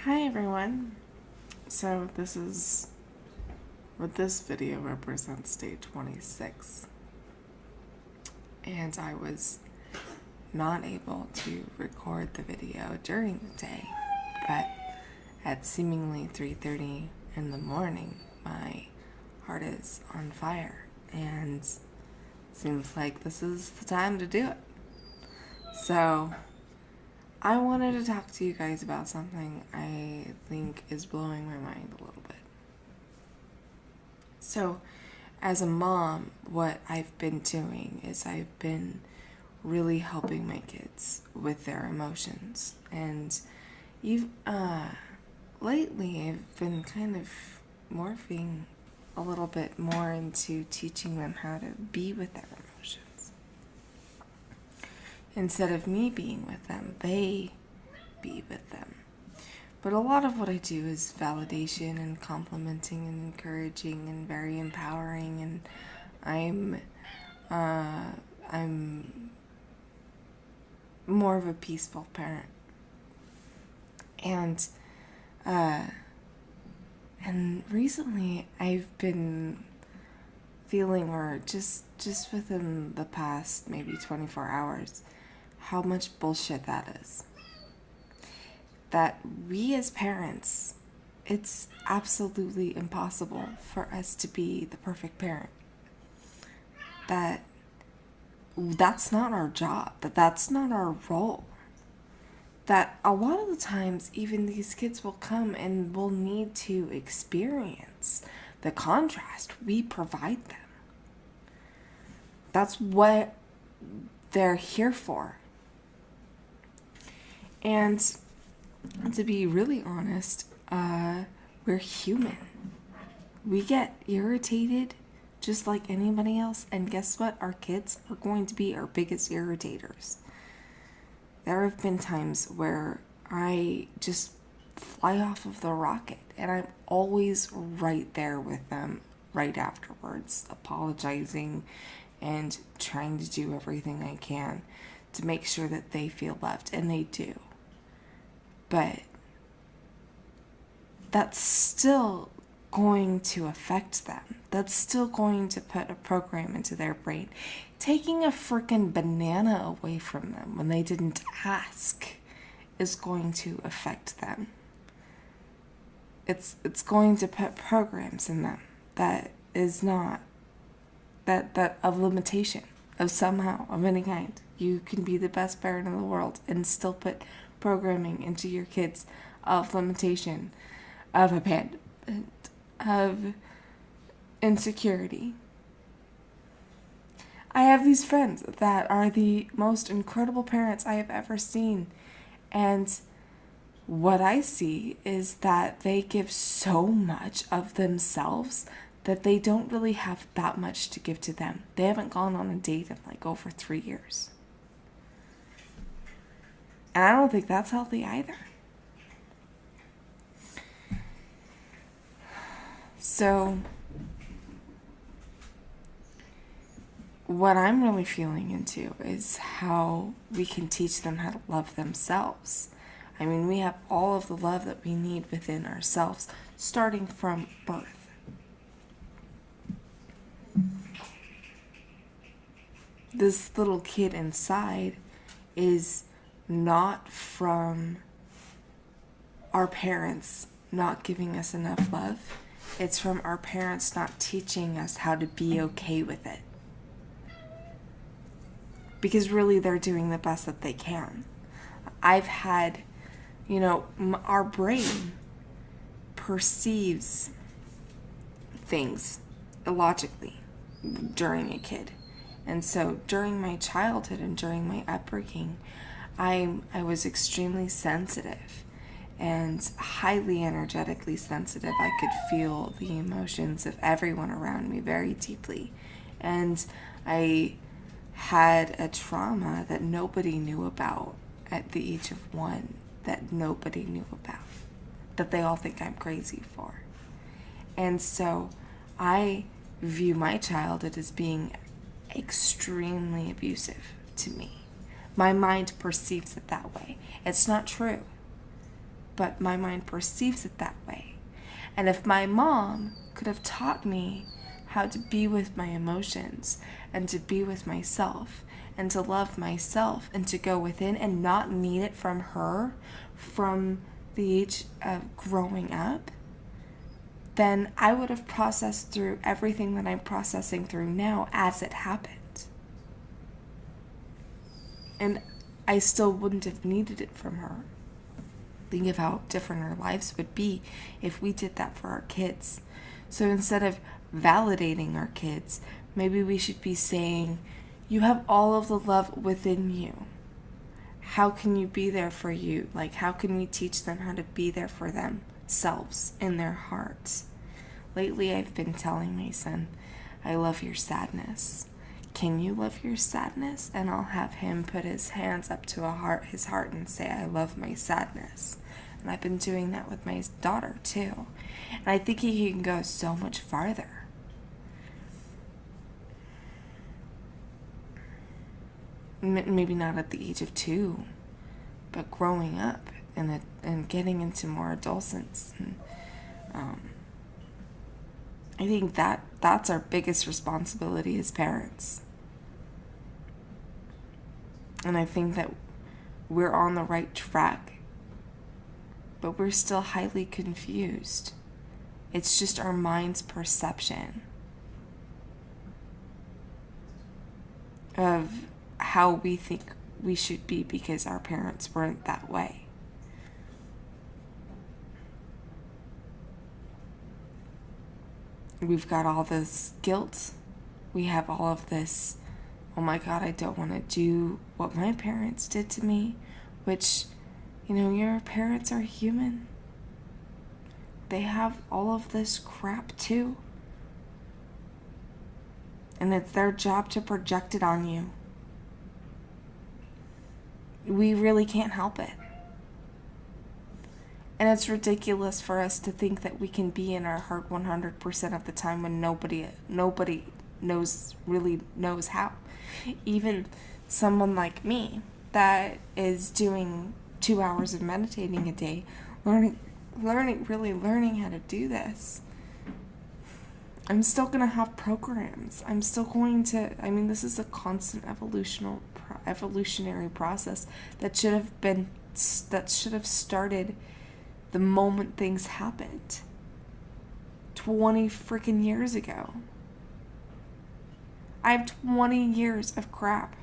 Hi everyone. So this video represents day 26. And I was not able to record the video during the day, but at seemingly 3:30 in the morning, my heart is on fire and seems like this is the time to do it. So I wanted to talk to you guys about something I think is blowing my mind a little bit. So, as a mom, what I've been doing is I've been really helping my kids with their emotions. And lately I've been kind of morphing a little bit more into teaching them how to be with their emotions. Instead of me being with them, they be with them. But a lot of what I do is validation and complimenting and encouraging and very empowering, and I'm more of a peaceful parent. And recently I've been feeling, or just within the past maybe 24 hours, how much bullshit that is. That we as parents, it's absolutely impossible for us to be the perfect parent. That's not our job, that's not our role. That a lot of the times, even these kids will come and will need to experience the contrast we provide them. That's what they're here for. And to be really honest, we're human. We get irritated just like anybody else, and guess what? Our kids are going to be our biggest irritators. There have been times where I just fly off of the rocket, and I'm always right there with them right afterwards, apologizing and trying to do everything I can to make sure that they feel loved, and they do. But that's still going to affect them. That's still going to put a program into their brain. Taking a freaking banana away from them when they didn't ask is going to affect them. It's going to put programs in them that is not that of limitation, of somehow, of any kind. You can be the best parent in the world and still put programming into your kids of limitation, of abandonment, of insecurity. I have these friends that are the most incredible parents I have ever seen, and what I see is that they give so much of themselves that they don't really have that much to give to them. They haven't gone on a date in like over 3 years. And I don't think that's healthy either. So, what I'm really feeling into is how we can teach them how to love themselves. I mean, we have all of the love that we need within ourselves, starting from birth. This little kid inside is not from our parents not giving us enough love. It's from our parents not teaching us how to be okay with it. Because really they're doing the best that they can. I've had, our brain perceives things illogically during a kid. And so during my childhood and during my upbringing, I was extremely sensitive and highly energetically sensitive. I could feel the emotions of everyone around me very deeply. And I had a trauma that nobody knew about at the age of 1, that nobody knew about, that they all think I'm crazy for. And so I view my childhood as being extremely abusive to me. My mind perceives it that way. It's not true. but my mind perceives it that way. And if my mom could have taught me how to be with my emotions and to be with myself and to love myself and to go within and not need it from her from the age of growing up, then I would have processed through everything that I'm processing through now as it happened. And I still wouldn't have needed it from her. Think of how different our lives would be if we did that for our kids. So instead of validating our kids, maybe we should be saying, you have all of the love within you. How can you be there for you? Like, how can we teach them how to be there for themselves in their hearts? Lately, I've been telling my son, I love your sadness. Can you love your sadness? And I'll have him put his hands up to his heart and say, I love my sadness. And I've been doing that with my daughter too. And I think he can go so much farther. Maybe not at the age of 2, but growing up and getting into more adolescence. And, I think that's our biggest responsibility as parents. And I think that we're on the right track, but we're still highly confused. It's just our mind's perception of how we think we should be because our parents weren't that way. We've got all this guilt. We have all of this, oh my God, I don't want to do what my parents did to me, which, your parents are human. They have all of this crap too. And it's their job to project it on you. We really can't help it. And it's ridiculous for us to think that we can be in our heart 100% of the time when nobody really knows how. Even someone like me that is doing 2 hours of meditating a day, learning how to do this. I'm still going to have programs. I'm still going to, this is a constant evolutionary process that should have started the moment things happened 20 freaking years ago. I have 20 years of crap.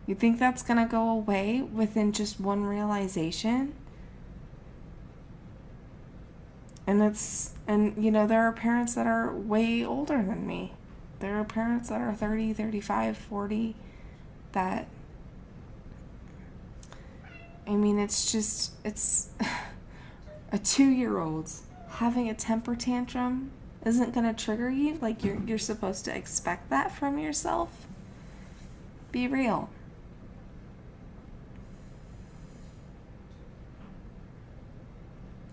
You think that's gonna go away within just one realization? And there are parents that are way older than me. There are parents that are 30, 35, 40 that it's a 2-year-old having a temper tantrum isn't going to trigger you. Like, you're supposed to expect that from yourself. Be real.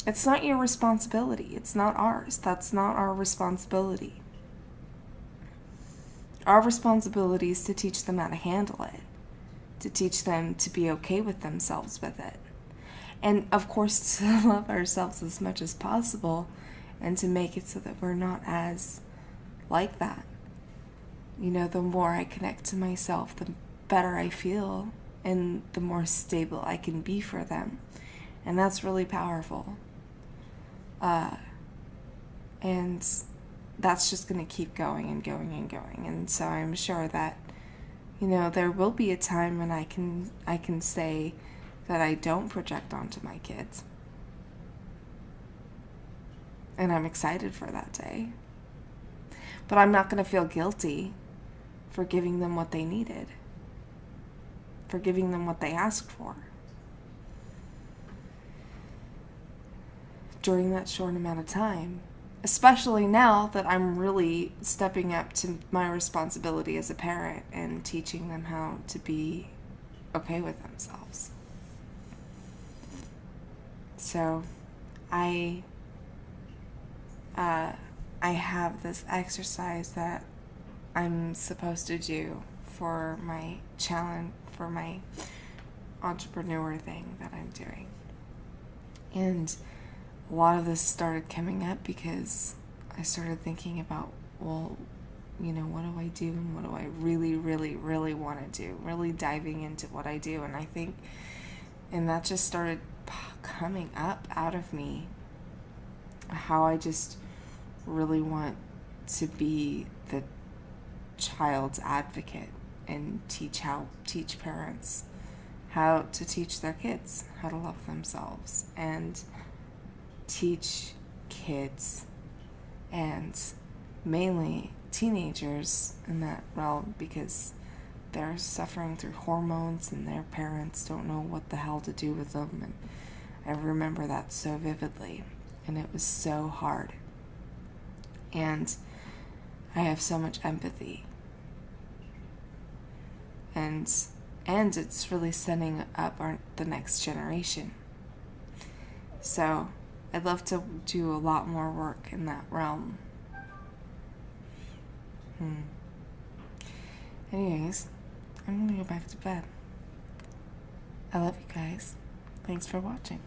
It's not your responsibility. It's not ours. That's not our responsibility. Our responsibility is to teach them how to handle it, to teach them to be okay with themselves with it. And of course, to love ourselves as much as possible and to make it so that we're not as like that. The more I connect to myself, the better I feel and the more stable I can be for them. And that's really powerful. And that's just going to keep going and going and going. And so I'm sure that, there will be a time when I can say that I don't project onto my kids. And I'm excited for that day. But I'm not going to feel guilty for giving them what they needed, for giving them what they asked for during that short amount of time. Especially now that I'm really stepping up to my responsibility as a parent and teaching them how to be okay with themselves. So I have this exercise that I'm supposed to do for my challenge, for my entrepreneur thing that I'm doing. And a lot of this started coming up because I started thinking about, well, what do I do and what do I really, really, really want to do? Really diving into what I do. And that just started coming up out of me, how I just really want to be the child's advocate and teach parents how to teach their kids how to love themselves, and teach kids, and mainly teenagers in that realm, because they're suffering through hormones and their parents don't know what the hell to do with them. And I remember that so vividly, and it was so hard. And I have so much empathy. And it's really setting up the next generation. So I'd love to do a lot more work in that realm. Anyways, I'm gonna go back to bed. I love you guys. Thanks for watching.